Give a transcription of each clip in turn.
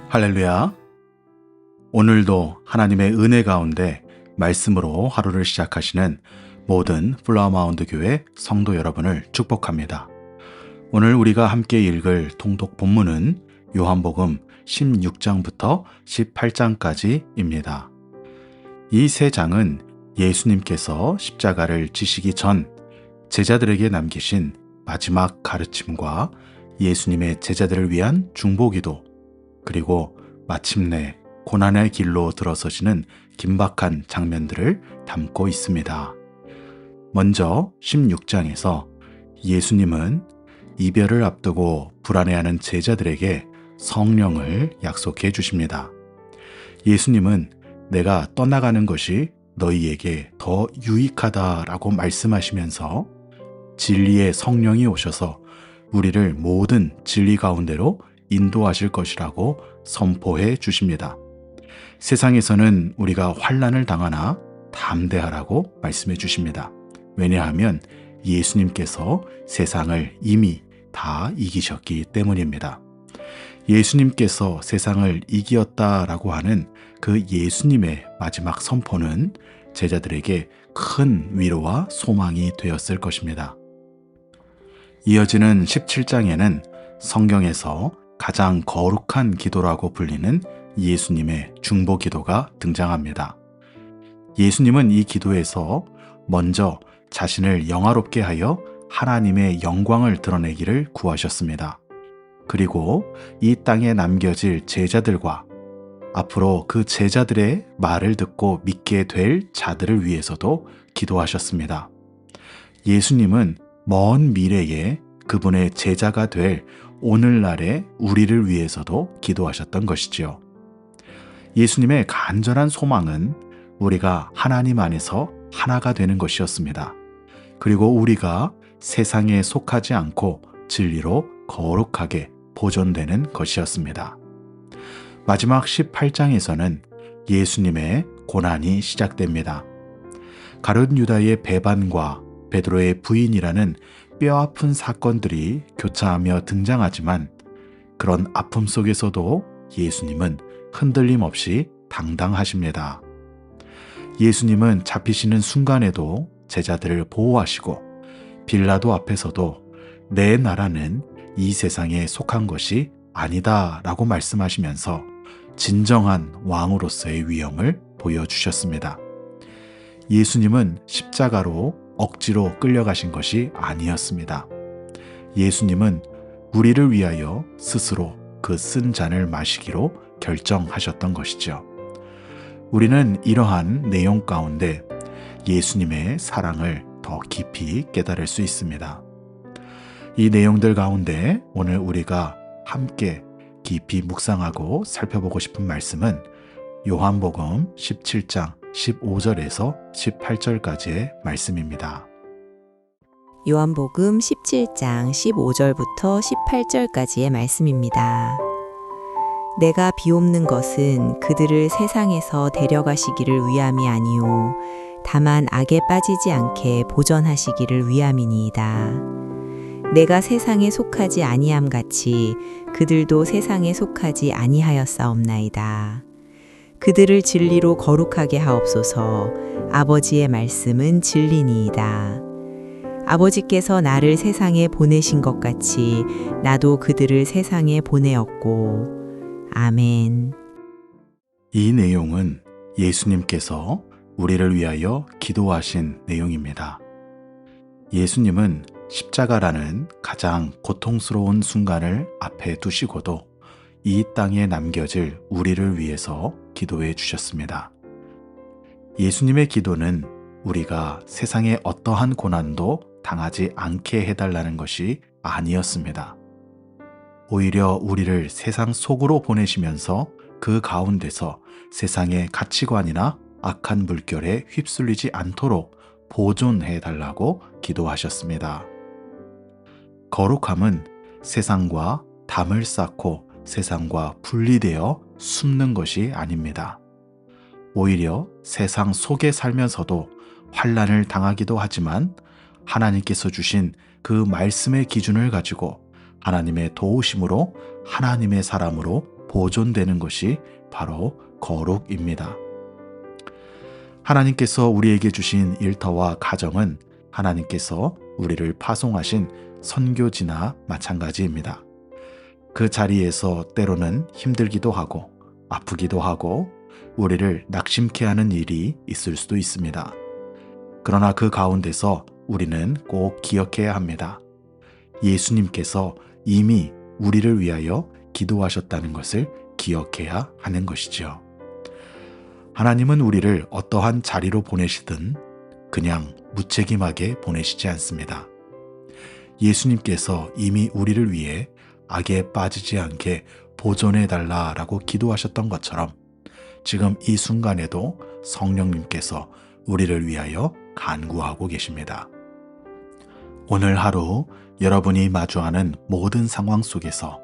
할렐루야. 오늘도 하나님의 은혜 가운데 말씀으로 하루를 시작하시는 모든 플라워마운드 교회 성도 여러분을 축복합니다. 오늘 우리가 함께 읽을 통독 본문은 요한복음 16장부터 18장까지입니다. 이 세 장은 예수님께서 십자가를 지시기 전 제자들에게 남기신 마지막 가르침과 예수님의 제자들을 위한 중보기도, 그리고 마침내 고난의 길로 들어서시는 긴박한 장면들을 담고 있습니다. 먼저 16장에서 예수님은 이별을 앞두고 불안해하는 제자들에게 성령을 약속해 주십니다. 예수님은 내가 떠나가는 것이 너희에게 더 유익하다라고 말씀하시면서 진리의 성령이 오셔서 우리를 모든 진리 가운데로 인도하실 것이라고 선포해 주십니다. 세상에서는 우리가 환난을 당하나 담대하라고 말씀해 주십니다. 왜냐하면 예수님께서 세상을 이미 다 이기셨기 때문입니다. 예수님께서 세상을 이기었다라고 하는 그 예수님의 마지막 선포는 제자들에게 큰 위로와 소망이 되었을 것입니다. 이어지는 17장에는 성경에서 가장 거룩한 기도라고 불리는 예수님의 중보 기도가 등장합니다. 예수님은 이 기도에서 먼저 자신을 영화롭게 하여 하나님의 영광을 드러내기를 구하셨습니다. 그리고 이 땅에 남겨질 제자들과 앞으로 그 제자들의 말을 듣고 믿게 될 자들을 위해서도 기도하셨습니다. 예수님은 먼 미래에 그분의 제자가 될 오늘날의 우리를 위해서도 기도하셨던 것이지요. 예수님의 간절한 소망은 우리가 하나님 안에서 하나가 되는 것이었습니다. 그리고 우리가 세상에 속하지 않고 진리로 거룩하게 보존되는 것이었습니다. 마지막 18장에서는 예수님의 고난이 시작됩니다. 가룟 유다의 배반과 베드로의 부인이라는 뼈아픈 사건들이 교차하며 등장하지만 그런 아픔 속에서도 예수님은 흔들림 없이 당당하십니다. 예수님은 잡히시는 순간에도 제자들을 보호하시고 빌라도 앞에서도 내 나라는 이 세상에 속한 것이 아니다 라고 말씀하시면서 진정한 왕으로서의 위엄을 보여주셨습니다. 예수님은 십자가로 억지로 끌려가신 것이 아니었습니다. 예수님은 우리를 위하여 스스로 그 쓴 잔을 마시기로 결정하셨던 것이죠. 우리는 이러한 내용 가운데 예수님의 사랑을 더 깊이 깨달을 수 있습니다. 이 내용들 가운데 오늘 우리가 함께 깊이 묵상하고 살펴보고 싶은 말씀은 요한복음 17장 15절에서 18절까지의 말씀입니다. 요한복음 17장 15절부터 18절까지의 말씀입니다. 내가 비옵는 것은 그들을 세상에서 데려가시기를 위함이 아니요 다만 악에 빠지지 않게 보전하시기를 위함이니이다. 내가 세상에 속하지 아니함 같이 그들도 세상에 속하지 아니하였사옵나이다. 그들을 진리로 거룩하게 하옵소서. 아버지의 말씀은 진리니이다. 아버지께서 나를 세상에 보내신 것 같이 나도 그들을 세상에 보내었고. 아멘. 이 내용은 예수님께서 우리를 위하여 기도하신 내용입니다. 예수님은 십자가라는 가장 고통스러운 순간을 앞에 두시고도 이 땅에 남겨질 우리를 위해서 기도해 주셨습니다. 예수님의 기도는 우리가 세상의 어떠한 고난도 당하지 않게 해달라는 것이 아니었습니다. 오히려 우리를 세상 속으로 보내시면서 그 가운데서 세상의 가치관이나 악한 물결에 휩쓸리지 않도록 보존해 달라고 기도하셨습니다. 거룩함은 세상과 담을 쌓고 세상과 분리되어 숨는 것이 아닙니다. 오히려 세상 속에 살면서도 환난을 당하기도 하지만 하나님께서 주신 그 말씀의 기준을 가지고 하나님의 도우심으로 하나님의 사람으로 보존되는 것이 바로 거룩입니다. 하나님께서 우리에게 주신 일터와 가정은 하나님께서 우리를 파송하신 선교지나 마찬가지입니다. 그 자리에서 때로는 힘들기도 하고 아프기도 하고 우리를 낙심케 하는 일이 있을 수도 있습니다. 그러나 그 가운데서 우리는 꼭 기억해야 합니다. 예수님께서 이미 우리를 위하여 기도하셨다는 것을 기억해야 하는 것이죠. 하나님은 우리를 어떠한 자리로 보내시든 그냥 무책임하게 보내시지 않습니다. 예수님께서 이미 우리를 위해 악에 빠지지 않게 보존해달라라고 기도하셨던 것처럼 지금 이 순간에도 성령님께서 우리를 위하여 간구하고 계십니다. 오늘 하루 여러분이 마주하는 모든 상황 속에서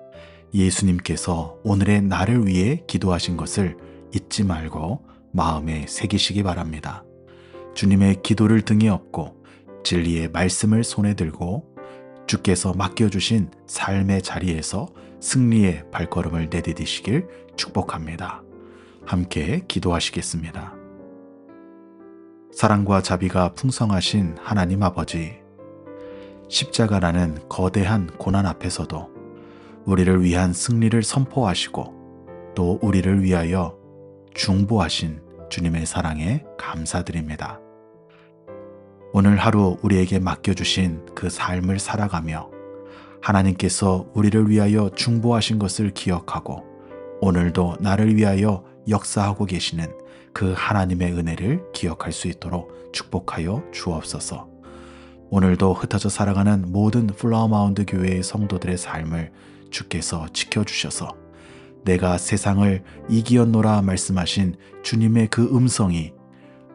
예수님께서 오늘의 나를 위해 기도하신 것을 잊지 말고 마음에 새기시기 바랍니다. 주님의 기도를 등에 업고 진리의 말씀을 손에 들고 주께서 맡겨주신 삶의 자리에서 승리의 발걸음을 내디디시길 축복합니다. 함께 기도하시겠습니다. 사랑과 자비가 풍성하신 하나님 아버지, 십자가라는 거대한 고난 앞에서도 우리를 위한 승리를 선포하시고 또 우리를 위하여 중보하신 주님의 사랑에 감사드립니다. 오늘 하루 우리에게 맡겨주신 그 삶을 살아가며 하나님께서 우리를 위하여 중보하신 것을 기억하고 오늘도 나를 위하여 역사하고 계시는 그 하나님의 은혜를 기억할 수 있도록 축복하여 주옵소서. 오늘도 흩어져 살아가는 모든 플라워마운드 교회의 성도들의 삶을 주께서 지켜주셔서 내가 세상을 이기었노라 말씀하신 주님의 그 음성이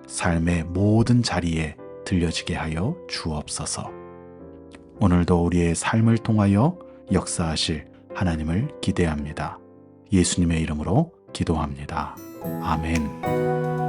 삶의 모든 자리에 들려지게 하여 주옵소서. 오늘도 우리의 삶을 통하여 역사하실 하나님을 기대합니다. 예수님의 이름으로 기도합니다. 아멘.